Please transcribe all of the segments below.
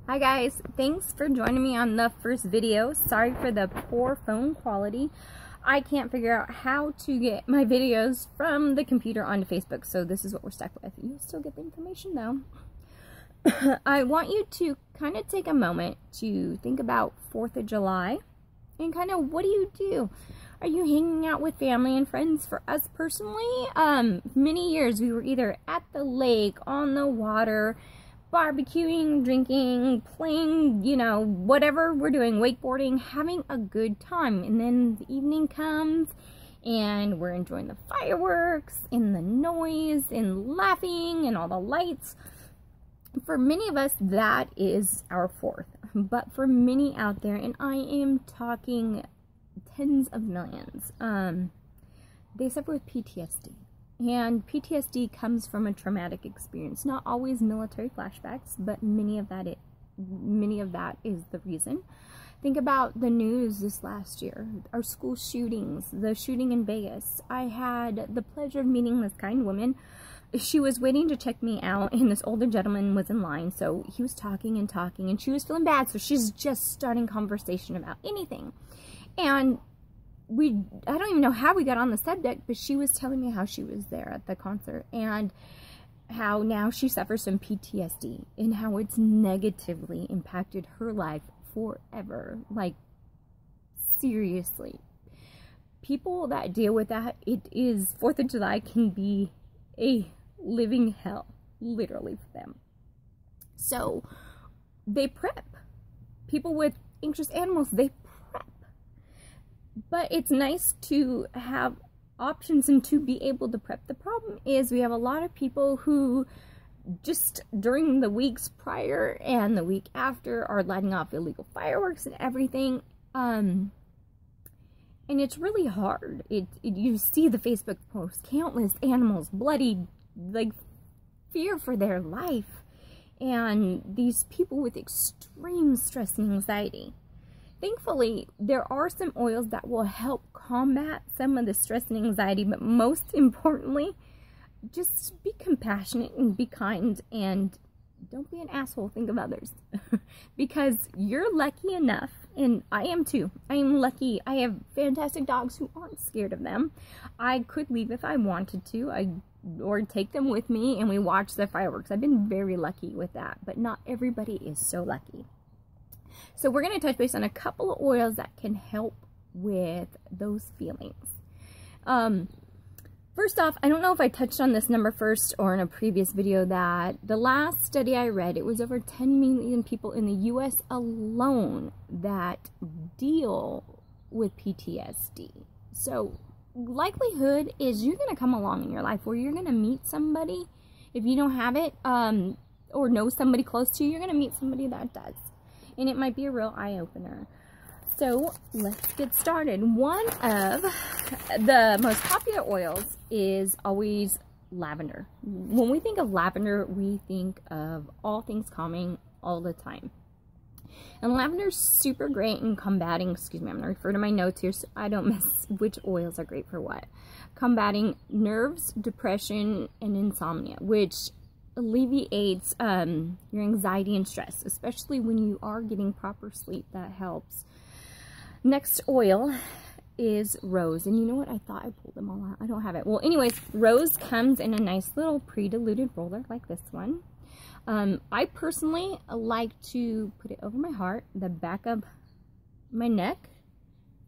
Hi guys, thanks for joining me on the first video. Sorry for the poor phone quality. I can't figure out how to get my videos from the computer onto Facebook, so this is what we're stuck with. You'll still get the information though. I want you to kind of take a moment to think about 4th of July and kind of what do you do? Are you hanging out with family and friends? For us personally, many years we were either at the lake, on the water, barbecuing, drinking, playing, you know, whatever we're doing, wakeboarding, having a good time. And then the evening comes and we're enjoying the fireworks and the noise and laughing and all the lights. For many of us, that is our 4th. But for many out there, and I am talking tens of millions, they suffer with PTSD. And PTSD comes from a traumatic experience, not always military flashbacks, but many of that is the reason. Think about the news this last year, our school shootings, the shooting in Vegas. I had the pleasure of meeting this kind woman. She was waiting to check me out, and this older gentleman was in line, so he was talking, and she was feeling bad, so she's just starting conversation about anything. And I don't even know how we got on the subject, but she was telling me how she was there at the concert and how now she suffers from PTSD and how it's negatively impacted her life forever. Like, seriously. People that deal with that, 4th of July can be a living hell, literally, for them. So, they prep. People with anxious animals, they prep. But it's nice to have options and to be able to prep. The problem is we have a lot of people who just during the weeks prior and the week after are lighting off illegal fireworks and everything. And it's really hard. You see the Facebook posts, countless animals, bloodied, like fear for their life. And these people with extreme stress and anxiety. Thankfully, there are some oils that will help combat some of the stress and anxiety, but most importantly, just be compassionate and be kind and don't be an asshole. Think of others because you're lucky enough, and I am too. I am lucky. I have fantastic dogs who aren't scared of them. I could leave if I wanted to, or take them with me and we watch the fireworks. I've been very lucky with that, but not everybody is so lucky. So we're going to touch base on a couple of oils that can help with those feelings. First off, I don't know if I touched on this number first or in a previous video, that the last study I read, it was over 10 million people in the US alone that deal with PTSD. So likelihood is you're going to come along in your life where you're going to meet somebody, if you don't have it, or know somebody close to you, you're going to meet somebody that does. And it might be a real eye-opener. So let's get started. One of the most popular oils is always lavender. When we think of lavender, we think of all things calming all the time. And lavender is super great in combating, excuse me, I'm going to refer to my notes here so I don't miss which oils are great for what. Combating nerves, depression, and insomnia, which alleviates your anxiety and stress, especially when you are getting proper sleep. That helps. Next oil is rose, and you know what, I thought I pulled them all out. I don't have it. Well, anyways, rose comes in a nice little pre-diluted roller like this one. I personally like to put it over my heart, the back of my neck,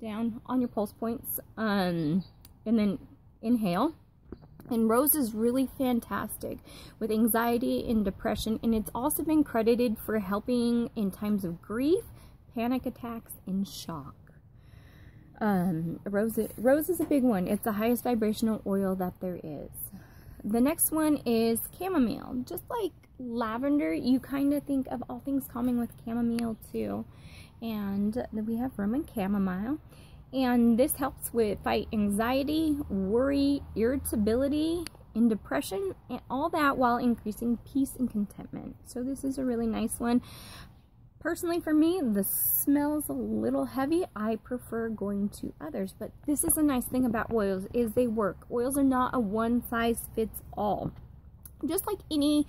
down on your pulse points, and then inhale. And rose is really fantastic with anxiety and depression, and it's also been credited for helping in times of grief, panic attacks, and shock. Rose is a big one. It's the highest vibrational oil that there is. The next one is chamomile. Just like lavender, you kind of think of all things calming with chamomile too. And then we have Roman chamomile. And this helps with fight anxiety, worry, irritability, and depression, and all that while increasing peace and contentment. So this is a really nice one. Personally, for me, the smell is a little heavy. I prefer going to others, but this is a nice thing about oils, is they work. Oils are not a one-size-fits-all. Just like any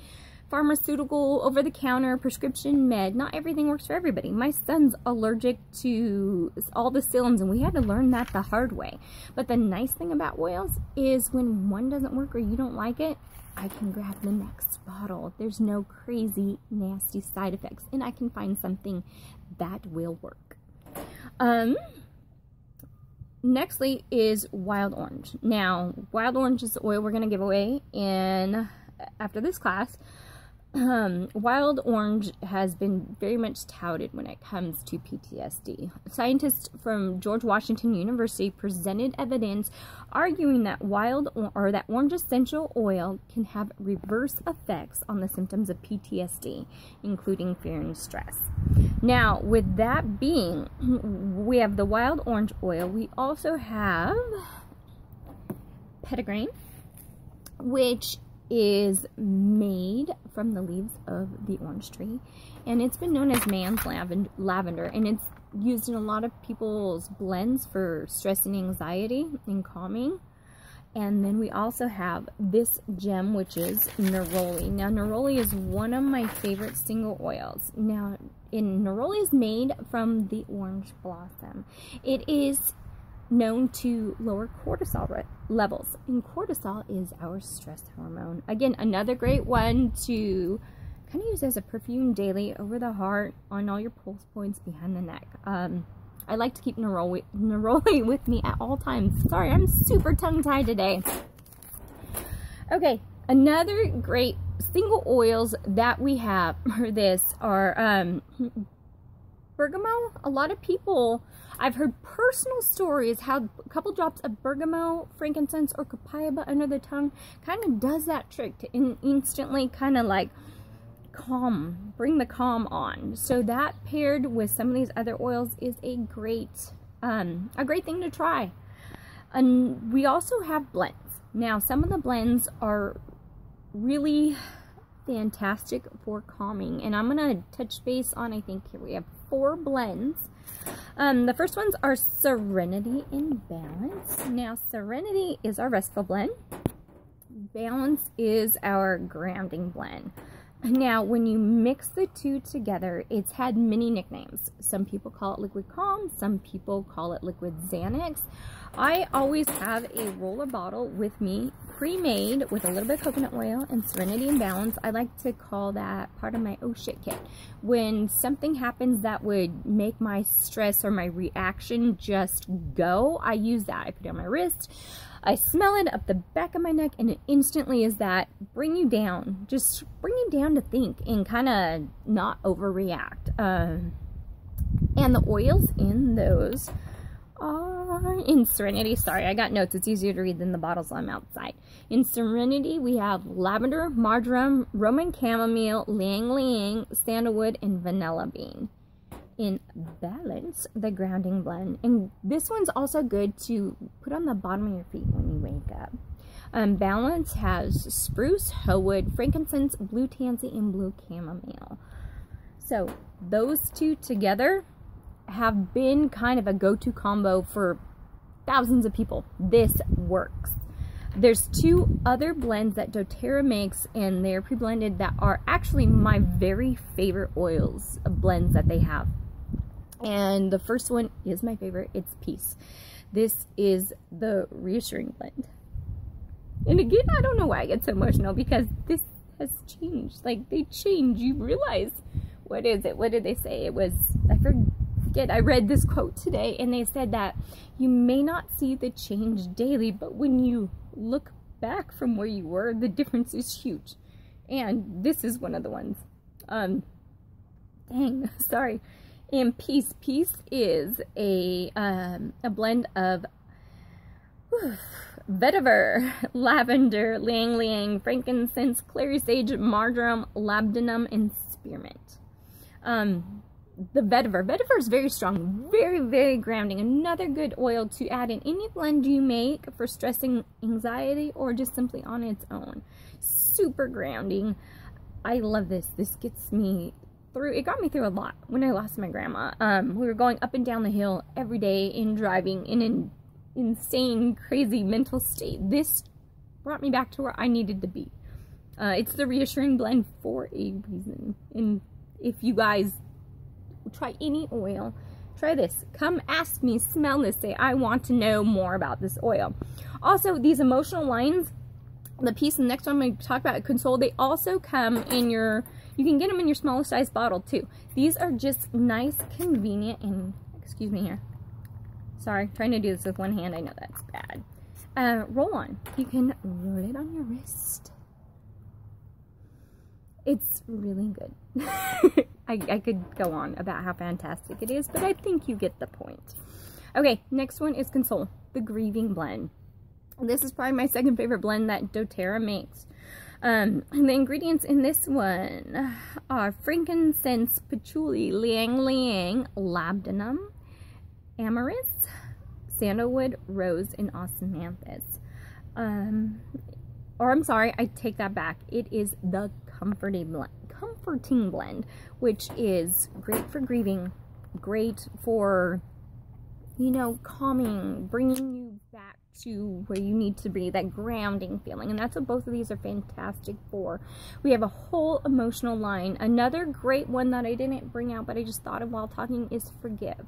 pharmaceutical, over-the-counter, prescription med. Not everything works for everybody. My son's allergic to all the psyllins, and we had to learn that the hard way. But the nice thing about oils is when one doesn't work or you don't like it, I can grab the next bottle. There's no crazy, nasty side effects, and I can find something that will work. Nextly is wild orange. Now, wild orange is the oil we're going to give away after this class. Wild orange has been very much touted when it comes to PTSD. Scientists from George Washington University presented evidence arguing that that orange essential oil can have reverse effects on the symptoms of PTSD, including fear and stress. Now, with that being, we have the wild orange oil. We also have petitgrain, which is made from the leaves of the orange tree, and it's been known as man's lavender, and it's used in a lot of people's blends for stress and anxiety and calming. And then we also have this gem, which is neroli. Now, neroli is one of my favorite single oils. Now, neroli is made from the orange blossom. It is known to lower cortisol levels, and cortisol is our stress hormone. Again, another great one to kind of use as a perfume daily, over the heart, on all your pulse points, behind the neck. I like to keep neroli with me at all times. Sorry, I'm super tongue-tied today. Okay, another great single oils that we have for this are bergamot. A lot of people, I've heard personal stories how a couple drops of bergamot, frankincense, or copaiba under the tongue kind of does that trick to instantly kind of like bring the calm on. So that paired with some of these other oils is a great thing to try. And we also have blends. Now, some of the blends are really fantastic for calming, and I'm gonna touch base on, I think here we have 4 blends. The first ones are Serenity and Balance. Now, Serenity is our restful blend. Balance is our grounding blend. Now, when you mix the two together, it's had many nicknames. Some people call it Liquid Calm, some people call it Liquid Xanax. I always have a roller bottle with me, pre-made, with a little bit of coconut oil and Serenity and Balance. I like to call that part of my oh shit kit. When something happens that would make my stress or my reaction just go, I use that. I put it on my wrist, I smell it up the back of my neck, and it instantly is that bring you down. Just bring you down to think and kind of not overreact. And the oils in those are in Serenity. Sorry, I got notes. It's easier to read than the bottles I'm outside. In Serenity, we have lavender, marjoram, Roman chamomile, ylang ylang, sandalwood, and vanilla bean. In Balance, the grounding blend, and this one's also good to put on the bottom of your feet when you wake up. Balance has spruce, hoewood, frankincense, blue tansy, and blue chamomile. So those two together have been kind of a go-to combo for thousands of people. This works. There's 2 other blends that doTERRA makes, and they're pre-blended, that are actually my very favorite oils blends that they have. And the first one is my favorite. It's Peace. This is the Reassuring blend. And again, I don't know why I get so emotional, because this has changed. Like, they change. You realize, what is it? What did they say? It was, I forget. I read this quote today, and they said that you may not see the change daily, but when you look back from where you were, the difference is huge. And this is one of the ones. Dang, sorry. And Peace. Peace is a blend of vetiver, lavender, ylang ylang, frankincense, clary sage, marjoram, labdanum, and spearmint. The vetiver is very strong, very, very grounding. Another good oil to add in any blend you make for stressing, anxiety, or just simply on its own. Super grounding. I love this. This gets me through. It got me through a lot when I lost my grandma. We were going up and down the hill every day and driving in an insane, crazy mental state. This brought me back to where I needed to be. It's the reassuring blend for a reason. And if you guys try any oil, try this. Come ask me, smell this, say, I want to know more about this oil. Also, these emotional lines, the piece, the next one I'm going to talk about, Console, they also come in your, you can get them in your smallest size bottle too. These are just nice, convenient, and, excuse me here. Sorry, trying to do this with one hand, I know that's bad. Roll on. You can roll it on your wrist. It's really good. I could go on about how fantastic it is, but I think you get the point. Okay, next one is Console, the Grieving Blend. This is probably my second favorite blend that doTERRA makes. And the ingredients in this one are frankincense, patchouli, ylang ylang, labdanum, amyris, sandalwood, rose, and osmanthus. Or I'm sorry, I take that back. It is the comforting blend, which is great for grieving, great for, you know, calming, bringing you back to where you need to be, that grounding feeling. And that's what both of these are fantastic for. We have a whole emotional line. Another great one that I didn't bring out, but I just thought of while talking, is Forgive.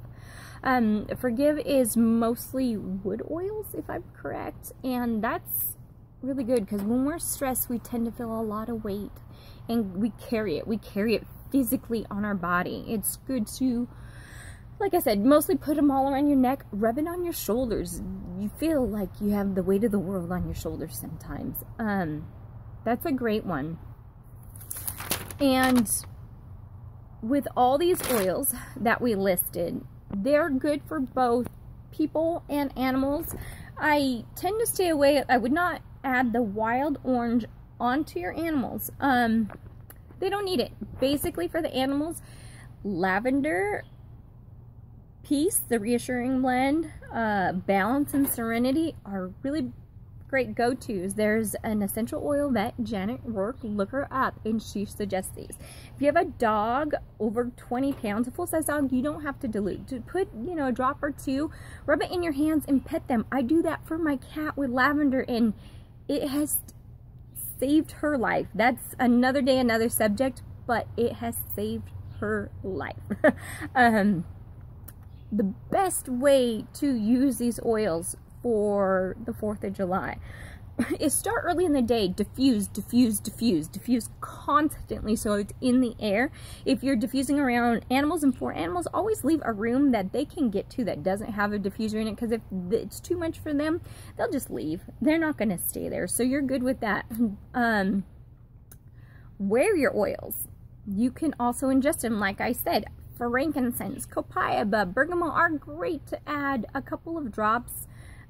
Forgive is mostly wood oils, if I'm correct, and that's really good because when we're stressed, we tend to feel a lot of weight, and we carry it physically on our body. It's good to, like I said, mostly put them all around your neck, rub it on your shoulders. You feel like you have the weight of the world on your shoulders sometimes. That's a great one. And with all these oils that we listed, they're good for both people and animals. I tend to stay away. I would not add the wild orange onto your animals. They don't need it. Basically, for the animals, lavender, peace, the reassuring blend, balance, and serenity are really great go-tos. There's an essential oil vet, Janet Rourke, look her up, and she suggests these. If you have a dog over 20 pounds, a full-size dog, you don't have to dilute. To put, you know, a drop or two, rub it in your hands and pet them. I do that for my cat with lavender, and it has saved her life. That's another day, another subject, but it has saved her life. The best way to use these oils for the 4th of July is start early in the day. Diffuse constantly so it's in the air. If you're diffusing around animals and for animals, always leave a room that they can get to that doesn't have a diffuser in it, because if it's too much for them, they'll just leave. They're not going to stay there, so you're good with that. Wear your oils. You can also ingest them, like I said. Frankincense, copaiba, bergamot are great to add a couple of drops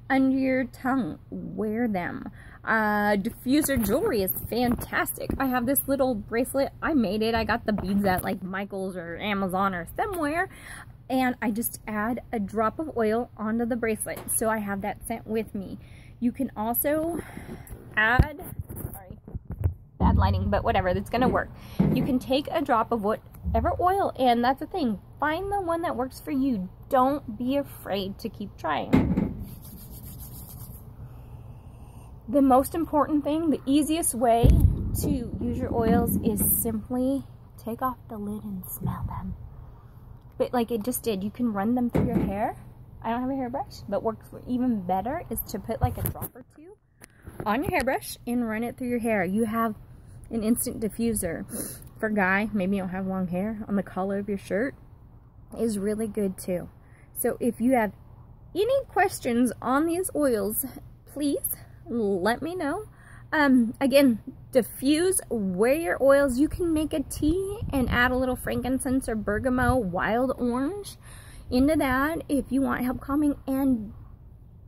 under your tongue. Wear them. Diffuser jewelry is fantastic. I have this little bracelet. I made it. I got the beads at like Michael's or Amazon or somewhere, and I just add a drop of oil onto the bracelet, so I have that scent with me. You can also add, sorry, bad lighting, but whatever, that's gonna work. You can take a drop of whatever oil, and that's the thing, find the one that works for you. Don't be afraid to keep trying. The most important thing, the easiest way to use your oils is simply take off the lid and smell them. But like it just did, you can run them through your hair. I don't have a hairbrush, but works even better is to put like a drop or two on your hairbrush and run it through your hair. You have an instant diffuser. For guy, maybe you don't have long hair, on the collar of your shirt is really good too. So if you have any questions on these oils, please let me know. Again, diffuse, wear your oils. You can make a tea and add a little frankincense or bergamot, wild orange into that if you want help calming. And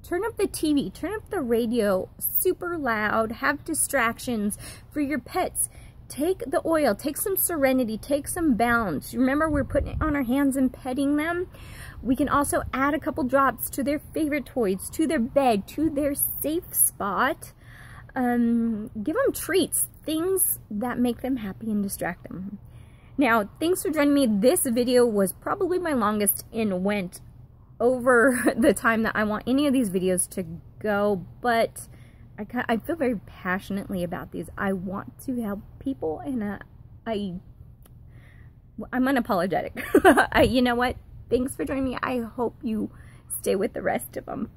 turn up the TV, turn up the radio super loud, have distractions for your pets. Take the oil, take some serenity, take some balance. Remember, we're putting it on our hands and petting them. We can also add a couple drops to their favorite toys, to their bed, to their safe spot. Give them treats, things that make them happy and distract them. Now, thanks for joining me. This video was probably my longest and went over the time that I want any of these videos to go, but I feel very passionately about these. I want to help people, and I'm unapologetic. You know what? Thanks for joining me. I hope you stay with the rest of them.